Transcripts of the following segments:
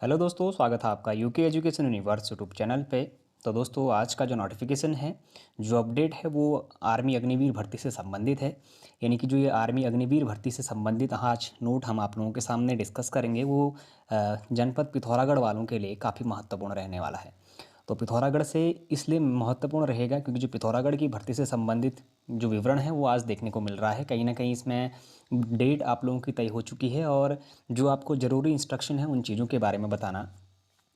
Hello दोस्तों, स्वागत है आपका UK education universe YouTube channel पे। तो दोस्तों, आज का जो नोटिफिकेशन है, जो अपडेट है वो आर्मी अग्निवीर भर्ती से संबंधित है। यानी कि जो ये आर्मी अग्निवीर भर्ती से संबंधित आज नोट हम आप लोगों के सामने डिस्कस करेंगे, वो जनपद पिथौरागढ़ वालों के लिए काफ़ी महत्वपूर्ण रहने वाला है। तो पिथौरागढ़ से इसलिए महत्वपूर्ण रहेगा क्योंकि जो पिथौरागढ़ की भर्ती से संबंधित जो विवरण है वो आज देखने को मिल रहा है। कहीं ना कहीं इसमें डेट आप लोगों की तय हो चुकी है और जो आपको ज़रूरी इंस्ट्रक्शन है उन चीज़ों के बारे में बताना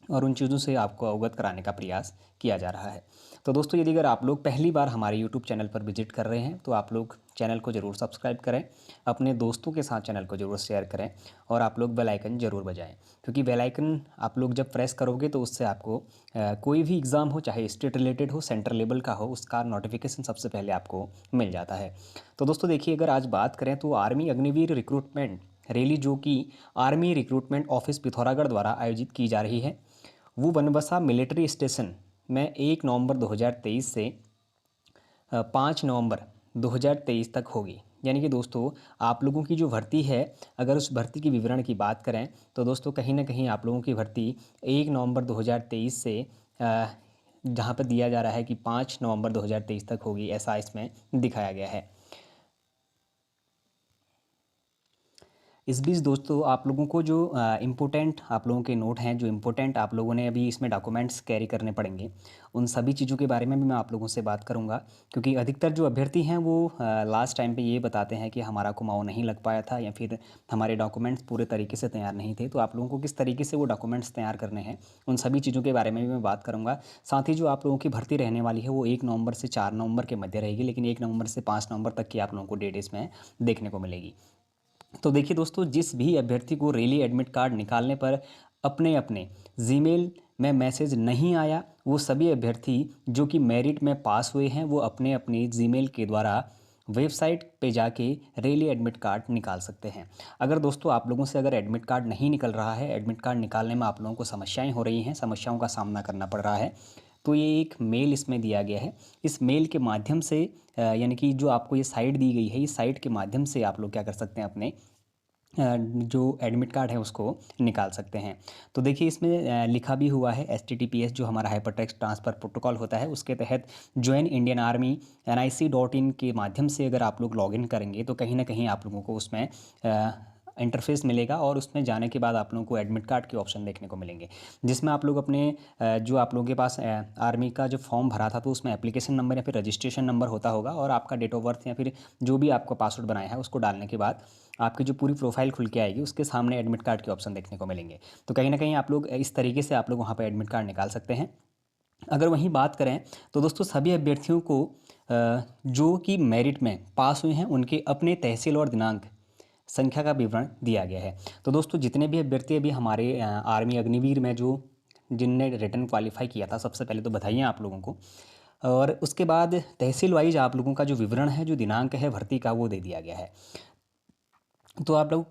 और उन चीज़ों से आपको अवगत कराने का प्रयास किया जा रहा है। तो दोस्तों, यदि अगर आप लोग पहली बार हमारे यूट्यूब चैनल पर विजिट कर रहे हैं तो आप लोग चैनल को ज़रूर सब्सक्राइब करें, अपने दोस्तों के साथ चैनल को ज़रूर शेयर करें और आप लोग बेल आइकन ज़रूर बजाएं, क्योंकि बेल आइकन आप लोग जब प्रेस करोगे तो उससे आपको कोई भी एग्ज़ाम हो, चाहे स्टेट रिलेटेड हो, सेंटर लेवल का हो, उसका नोटिफिकेशन सबसे पहले आपको मिल जाता है। तो दोस्तों देखिए, अगर आज बात करें तो आर्मी अग्निवीर रिक्रूटमेंट रैली जो कि आर्मी रिक्रूटमेंट ऑफिस पिथौरागढ़ द्वारा आयोजित की जा रही है, वो बनबसा मिलिट्री स्टेशन में 1 नवंबर 2023 से 5 नवंबर 2023 तक होगी। यानी कि दोस्तों, आप लोगों की जो भर्ती है, अगर उस भर्ती की विवरण की बात करें तो दोस्तों कहीं ना कहीं आप लोगों की भर्ती 1 नवंबर 2023 से जहाँ पर दिया जा रहा है कि 5 नवंबर 2023 तक होगी, ऐसा इसमें दिखाया गया है। इस बीच दोस्तों, आप लोगों को जो इम्पोर्टेंट आप लोगों के नोट हैं, जो इम्पोर्टेंट आप लोगों ने अभी इसमें डॉक्यूमेंट्स कैरी करने पड़ेंगे, उन सभी चीज़ों के बारे में भी मैं आप लोगों से बात करूंगा। क्योंकि अधिकतर जो अभ्यर्थी हैं वो लास्ट टाइम पे ये बताते हैं कि हमारा कुमाऊँ नहीं लग पाया था या फिर हमारे डॉक्यूमेंट्स पूरे तरीके से तैयार नहीं थे। तो आप लोगों को किस तरीके से वो डॉक्यूमेंट्स तैयार करने हैं, उन सभी चीज़ों के बारे में भी मैं बात करूँगा। साथ ही जो आप लोगों की भर्ती रहने वाली है वो 1 नवंबर से 4 नवंबर के मध्य रहेगी, लेकिन 1 नवंबर से 5 नवंबर तक की आप लोगों को डेट इसमें देखने को मिलेगी। तो देखिए दोस्तों, जिस भी अभ्यर्थी को रैली एडमिट कार्ड निकालने पर अपने अपने जीमेल में मैसेज नहीं आया, वो सभी अभ्यर्थी जो कि मेरिट में पास हुए हैं वो अपने अपने जीमेल के द्वारा वेबसाइट पे जाके रैली एडमिट कार्ड निकाल सकते हैं। अगर दोस्तों आप लोगों से अगर एडमिट कार्ड नहीं निकल रहा है, एडमिट कार्ड निकालने में आप लोगों को समस्याएं हो रही हैं, समस्याओं का सामना करना पड़ रहा है, तो ये एक मेल इसमें दिया गया है। इस मेल के माध्यम से यानी कि जो आपको ये साइट दी गई है, इस साइट के माध्यम से आप लोग क्या कर सकते हैं, अपने जो एडमिट कार्ड है उसको निकाल सकते हैं। तो देखिए, इसमें लिखा भी हुआ है HTTPS, जो हमारा हाइपरटेक्स्ट ट्रांसफ़र प्रोटोकॉल होता है, उसके तहत ज्वाइन इंडियन आर्मी NIC.in के माध्यम से अगर आप लोग लॉगिन करेंगे तो कहीं ना कहीं आप लोगों को उसमें इंटरफेस मिलेगा और उसमें जाने के बाद आप लोगों को एडमिट कार्ड के ऑप्शन देखने को मिलेंगे, जिसमें आप लोग अपने जो आप लोगों के पास आर्मी का जो फॉर्म भरा था तो उसमें एप्लीकेशन नंबर या फिर रजिस्ट्रेशन नंबर होता होगा और आपका डेट ऑफ बर्थ या फिर जो भी आपका पासवर्ड बनाया है उसको डालने के बाद आपकी जो पूरी प्रोफाइल खुल के आएगी, उसके सामने एडमिट कार्ड के ऑप्शन देखने को मिलेंगे। तो कहीं ना कहीं आप लोग इस तरीके से आप लोग वहाँ पर एडमिट कार्ड निकाल सकते हैं। अगर वहीं बात करें तो दोस्तों, सभी अभ्यर्थियों को जो कि मेरिट में पास हुए हैं उनके अपने तहसील और दिनांक संख्या का विवरण दिया गया है। तो दोस्तों, जितने भी अभ्यर्थी अभी हमारे आर्मी अग्निवीर में जो जिनने रिटर्न क्वालिफाई किया था, सबसे पहले तो बधाइयाँ आप लोगों को। और उसके बाद तहसील वाइज आप लोगों का जो विवरण है, जो दिनांक है भर्ती का, वो दे दिया गया है। तो आप लोग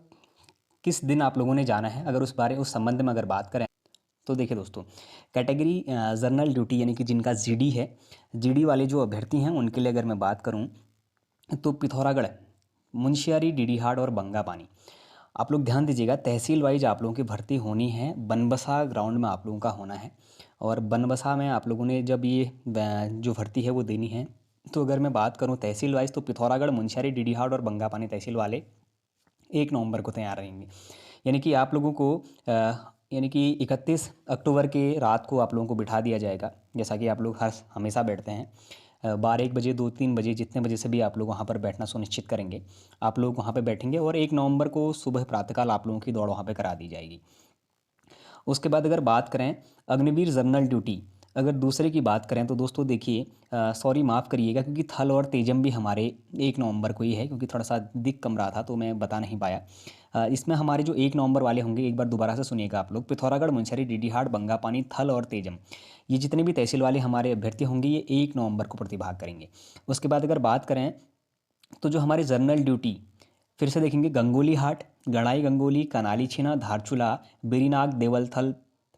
किस दिन आप लोगों ने जाना है, अगर उस संबंध में अगर बात करें तो देखिए दोस्तों, कैटेगरी जनरल ड्यूटी यानी कि जिनका GD है, GD वाले जो अभ्यर्थी हैं उनके लिए अगर मैं बात करूं तो पिथौरागढ़, मुंशियारी, डीडीहाट और बंगापानी, आप लोग ध्यान दीजिएगा, तहसील वाइज आप लोगों की भर्ती होनी है। बनबसा ग्राउंड में आप लोगों का होना है और बनबसा में आप लोगों ने जब ये जो भर्ती है वो देनी है। तो अगर मैं बात करूं तहसील वाइज तो पिथौरागढ़, मुंशियारी, डीडीहाट और बंगापानी तहसील वाले 1 नवंबर को तैयार रहेंगे। यानी कि आप लोगों को यानी कि 31 अक्टूबर के रात को आप लोगों को बिठा दिया जाएगा, जैसा कि आप लोग हर हमेशा बैठते हैं। 12-1 बजे, 2-3 बजे, जितने बजे से भी आप लोग वहाँ पर बैठना सुनिश्चित करेंगे, आप लोग वहाँ पर बैठेंगे और 1 नवंबर को सुबह प्रातःकाल आप लोगों की दौड़ वहाँ पर करा दी जाएगी। उसके बाद अगर बात करें अग्निवीर जनरल ड्यूटी, अगर दूसरे की बात करें तो दोस्तों देखिए, सॉरी माफ़ करिएगा क्योंकि थल और तेजम भी हमारे 1 नवंबर को ही है, क्योंकि थोड़ा सा दिख कम रहा था तो मैं बता नहीं पाया। इसमें हमारे जो 1 नवंबर वाले होंगे, एक बार दोबारा से सुनिएगा आप लोग, पिथौरागढ़, मुंशियारी, डीडीहाट, बंगापानी, थल और तेजम, ये जितने भी तहसील वाले हमारे अभ्यर्थी होंगे ये 1 नवंबर को प्रतिभाग करेंगे। उसके बाद अगर बात करें तो जो हमारे जनरल ड्यूटी फिर से देखेंगे, गंगोली हाट, गड़ाई गंगोली, कनाली छीना, धारचूला, बेरीनाग, देवलथल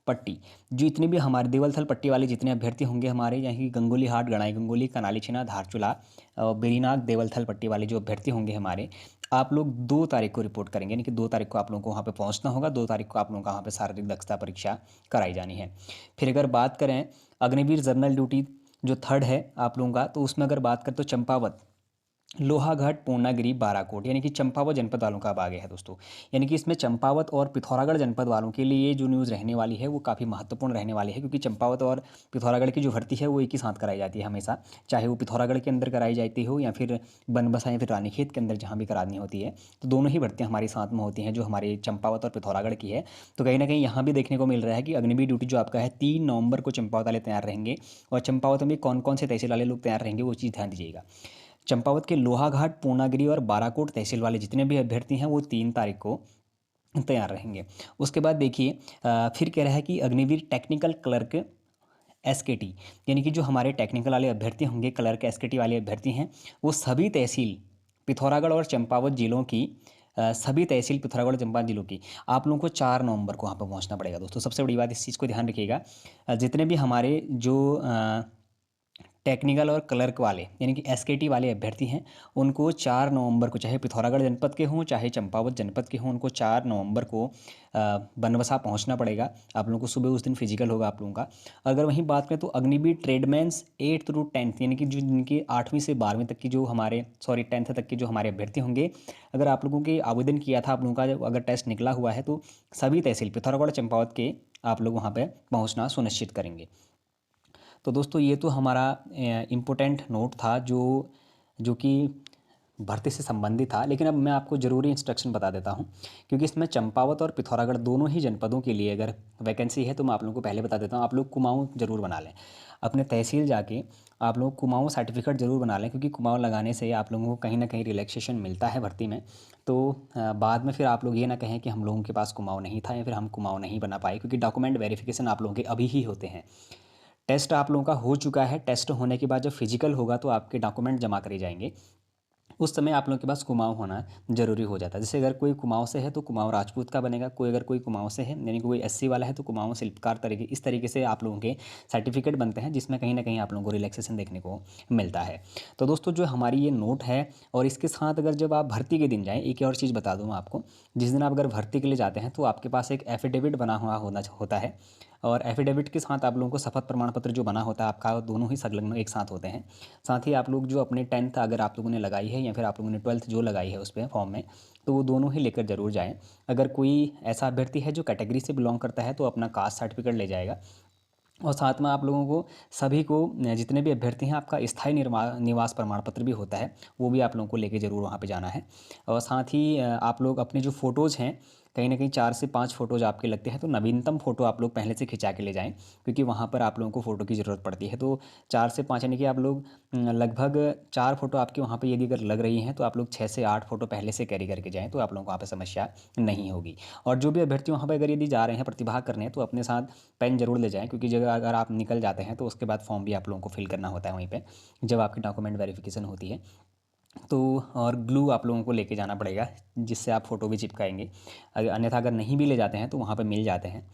पट्टी, जो इतने भी हमारे देवलथल पट्टी वाले जितने अभ्यर्थी होंगे हमारे, यहाँ की गंगोली हाट, गड़ाई गंगोली, कनाली छीना, धारचूला और बेरीनाग, देवलथल पट्टी वाले जो अभ्यर्थी होंगे हमारे, आप लोग 2 तारीख को रिपोर्ट करेंगे, यानी कि 2 तारीख को आप लोगों को वहाँ पे पहुँचना होगा, 2 तारीख को आप लोगों को वहाँ पे शारीरिक दक्षता परीक्षा कराई जानी है। फिर अगर बात करें अग्निवीर जनरल ड्यूटी जो 3rd है आप लोगों का, तो उसमें अगर बात करें तो चंपावत, लोहाघाट, पूर्णागिरि, बाराकोट, यानी कि चंपावत जनपद वालों का अब आगे है दोस्तों। यानी कि इसमें चंपावत और पिथौरागढ़ जनपद वालों के लिए ये जो न्यूज़ रहने वाली है वो काफ़ी महत्वपूर्ण रहने वाली है, क्योंकि चंपावत और पिथौरागढ़ की जो भर्ती है वो एक ही साथ कराई जाती है हमेशा, चाहे वो पिथौरागढ़ के अंदर कराई जाती हो या फिर बनबसा या फिर रानीखेत के अंदर जहाँ भी करानी होती है, तो दोनों ही भर्तियाँ हमारी साथ में होती हैं जो हमारे चंपावत और पिथौरागढ़ की है। तो कहीं ना कहीं यहाँ भी देखने को मिल रहा है कि अग्निवीर ड्यूटी जो आपका है 3 नवंबर को चंपावत वाले तैयार रहेंगे, और चंपावत में कौन कौन से तहसील वाले लोग तैयार रहेंगे वो चीज़ ध्यान दीजिएगा। चंपावत के लोहाघाट, पूर्णागिरि और बाराकोट तहसील वाले जितने भी अभ्यर्थी हैं वो 3 तारीख को तैयार रहेंगे। उसके बाद देखिए फिर कह रहा है कि अग्निवीर टेक्निकल क्लर्क एसकेटी, यानी कि जो हमारे टेक्निकल वाले अभ्यर्थी होंगे, क्लर्क एसकेटी वाले अभ्यर्थी हैं, वो सभी तहसील पिथौरागढ़ और चंपावत जिलों की सभी तहसील पिथौरागढ़ और चंपावत जिलों की आप लोगों को 4 नवंबर को वहाँ पर पहुँचना पड़ेगा दोस्तों। सबसे बड़ी बात इस चीज़ को ध्यान रखिएगा, जितने भी हमारे जो टेक्निकल और क्लर्क वाले यानी कि एसकेटी वाले अभ्यर्थी हैं, उनको 4 नवंबर को, चाहे पिथौरागढ़ जनपद के हों चाहे चंपावत जनपद के हों, उनको 4 नवंबर को बनबसा पहुंचना पड़ेगा। आप लोगों को सुबह उस दिन फिजिकल होगा आप लोगों का। अगर वहीं बात करें तो अग्निवीर ट्रेडमैन्स 8th to 10th, यानी कि जो जिनकी 8वीं से 12वीं तक की जो हमारे 10th तक के जो हमारे अभ्यर्थी होंगे, अगर आप लोगों के आवेदन किया था आप लोगों का अगर टेस्ट निकला हुआ है, तो सभी तहसील पिथौरागढ़ चंपावत के आप लोग वहाँ पर पहुँचना सुनिश्चित करेंगे। तो दोस्तों ये तो हमारा इम्पोर्टेंट नोट था जो कि भर्ती से संबंधित था। लेकिन अब मैं आपको ज़रूरी इंस्ट्रक्शन बता देता हूँ, क्योंकि इसमें चंपावत और पिथौरागढ़ दोनों ही जनपदों के लिए अगर वैकेंसी है तो मैं आप लोगों को पहले बता देता हूँ, आप लोग कुमाऊँ ज़रूर बना लें। अपने तहसील जाके आप लोग कुमाऊँ सर्टिफिकेट ज़रूर बना लें, क्योंकि कुमाऊँ लगाने से आप लोगों को कहीं ना कहीं रिलैक्सेशन मिलता है भर्ती में। तो बाद में फिर आप लोग ये ना कहें कि हम लोगों के पास कुमाऊँ नहीं था या फिर हम कुमाऊँ नहीं बना पाए, क्योंकि डॉक्यूमेंट वेरिफिकेशन आप लोगों के अभी ही होते हैं। टेस्ट आप लोगों का हो चुका है, टेस्ट होने के बाद जब फिजिकल होगा तो आपके डॉक्यूमेंट जमा करे जाएंगे, उस समय आप लोगों के पास कुमाऊँ होना ज़रूरी हो जाता है। जैसे अगर कोई कुमाऊँ से है तो कुमाऊँ राजपूत का बनेगा, अगर कोई कुमाऊँ से है यानी कि कोई एससी वाला है तो कुमाऊँ शिल्पकार तरीके, इस तरीके से आप लोगों के सर्टिफिकेट बनते हैं, जिसमें कहीं ना कहीं आप लोगों को रिलैक्सेशन देखने को मिलता है। तो दोस्तों जो हमारी ये नोट है, और इसके साथ अगर जब आप भर्ती के दिन जाएँ, एक और चीज़ बता दूँ आपको, जिस दिन आप अगर भर्ती के लिए जाते हैं तो आपके पास एक एफिडेविट बना हुआ होता है, और एफिडेविट के साथ आप लोगों को शपथ प्रमाण पत्र जो बना होता है आपका, दोनों ही संलग्न एक साथ होते हैं। साथ ही आप लोग जो अपने 10th अगर आप लोगों ने लगाई है या फिर आप लोगों ने 12th जो लगाई है उस पर फॉर्म में, तो वो दोनों ही लेकर जरूर जाएं। अगर कोई ऐसा अभ्यर्थी है जो कैटेगरी से बिलोंग करता है तो अपना कास्ट सर्टिफिकेट ले जाएगा, और साथ में आप लोगों को सभी को जितने भी अभ्यर्थी हैं आपका स्थायी निवास प्रमाण पत्र भी होता है, वो भी आप लोगों को लेके ज़रूर वहाँ पे जाना है। और साथ ही आप लोग अपने जो फ़ोटोज़ हैं, कहीं ना कहीं 4 से 5 फ़ोटोज़ आपके लगते हैं, तो नवीनतम फ़ोटो आप लोग पहले से खिंचा के ले जाएं, क्योंकि वहाँ पर आप लोगों को फ़ोटो की ज़रूरत पड़ती है। तो 4 से 5 यानी कि आप लोग लगभग 4 फ़ोटो आपके वहाँ पे यदि अगर लग रही हैं तो आप लोग 6 से 8 फ़ोटो पहले से कैरी करके जाएँ, तो आप लोगों को वहाँ पे समस्या नहीं होगी। और जो भी अभ्यर्थी वहाँ पे अगर यदि जा रहे हैं प्रतिभाग करने, तो अपने साथ पेन ज़रूर ले जाएँ, क्योंकि जगह अगर आप निकल जाते हैं तो उसके बाद फॉर्म भी आप लोगों को फिल करना होता है वहीं पे, जब आपकी डॉक्यूमेंट वेरिफिकेशन होती है। तो और ग्लू आप लोगों को लेके जाना पड़ेगा, जिससे आप फ़ोटो भी चिपकाएंगे। अन्यथा अगर नहीं भी ले जाते हैं तो वहाँ पे मिल जाते हैं।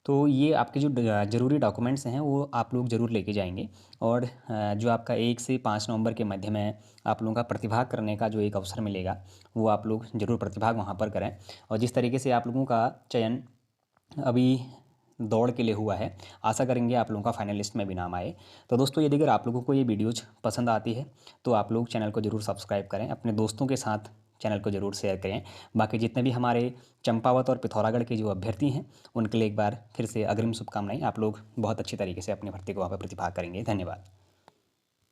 तो ये आपके जो ज़रूरी डॉक्यूमेंट्स हैं वो आप लोग ज़रूर लेके जाएंगे। और जो आपका 1 से 5 नवंबर के मध्य में आप लोगों का प्रतिभाग करने का जो एक अवसर मिलेगा, वो आप लोग ज़रूर प्रतिभाग वहाँ पर करें। और जिस तरीके से आप लोगों का चयन अभी दौड़ के लिए हुआ है, आशा करेंगे आप लोगों का फाइनल लिस्ट में भी नाम आए। तो दोस्तों यदि अगर आप लोगों को ये वीडियोज पसंद आती है तो आप लोग चैनल को ज़रूर सब्सक्राइब करें, अपने दोस्तों के साथ चैनल को ज़रूर शेयर करें। बाकी जितने भी हमारे चंपावत और पिथौरागढ़ के जो अभ्यर्थी हैं उनके लिए एक बार फिर से अग्रिम शुभकामनाएं। आप लोग बहुत अच्छी तरीके से अपनी भर्ती को वहाँ पर प्रतिभाग करेंगे। धन्यवाद।